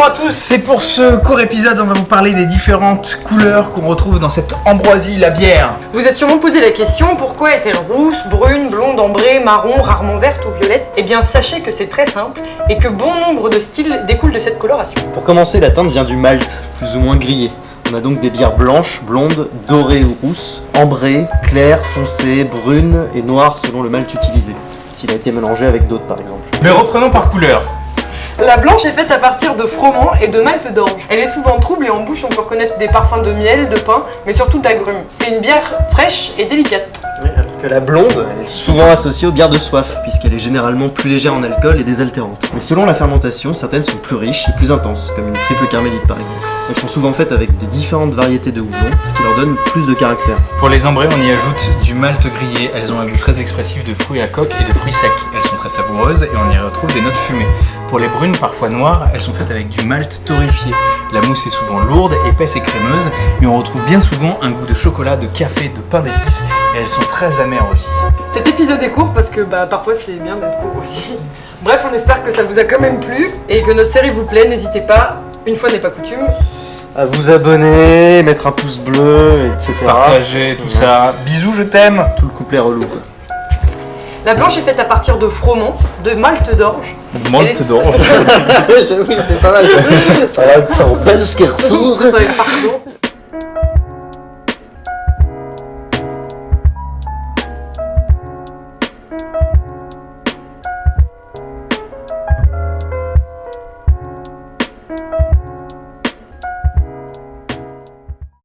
Bonjour à tous, et pour ce court épisode, on va vous parler des différentes couleurs qu'on retrouve dans cette ambroisie, la bière. Vous êtes sûrement posé la question, pourquoi est-elle rousse, brune, blonde, ambrée, marron, rarement verte ou violette? Eh bien sachez que c'est très simple et que bon nombre de styles découlent de cette coloration. Pour commencer, la teinte vient du malt, plus ou moins grillé. On a donc des bières blanches, blondes, dorées ou rousses, ambrées, claires, foncées, brunes et noires selon le malt utilisé. S'il a été mélangé avec d'autres par exemple. Mais reprenons par couleur. La blanche est faite à partir de froment et de malt d'orge. Elle est souvent trouble et en bouche on peut reconnaître des parfums de miel, de pain, mais surtout d'agrumes. C'est une bière fraîche et délicate. Oui, alors que la blonde, elle est souvent associée aux bières de soif, puisqu'elle est généralement plus légère en alcool et désaltérante. Mais selon la fermentation, certaines sont plus riches et plus intenses, comme une triple carmélite par exemple. Elles sont souvent faites avec des différentes variétés de houblon, ce qui leur donne plus de caractère. Pour les ambrées, on y ajoute du malt grillé. Elles ont un goût très expressif de fruits à coque et de fruits secs. Elles sont très savoureuses et on y retrouve des notes fumées. Pour les brunes, parfois noires, elles sont faites avec du malt torréfié. La mousse est souvent lourde, épaisse et crémeuse, mais on retrouve bien souvent un goût de chocolat, de café, de pain d'épices, et elles sont très amères aussi. Cet épisode est court parce que parfois c'est bien d'être court aussi. Bref, on espère que ça vous a quand même plu et que notre série vous plaît. N'hésitez pas, une fois n'est pas coutume, À vous abonner, mettre un pouce bleu, etc. Partagez tout ça. Bisous, je t'aime. Tout le couplet relou quoi. La blanche est faite à partir de froment, de malt d'orge. Malt d'orge. J'avoue, il était pas mal ça. Ça en belge Ça, ça va être pardon.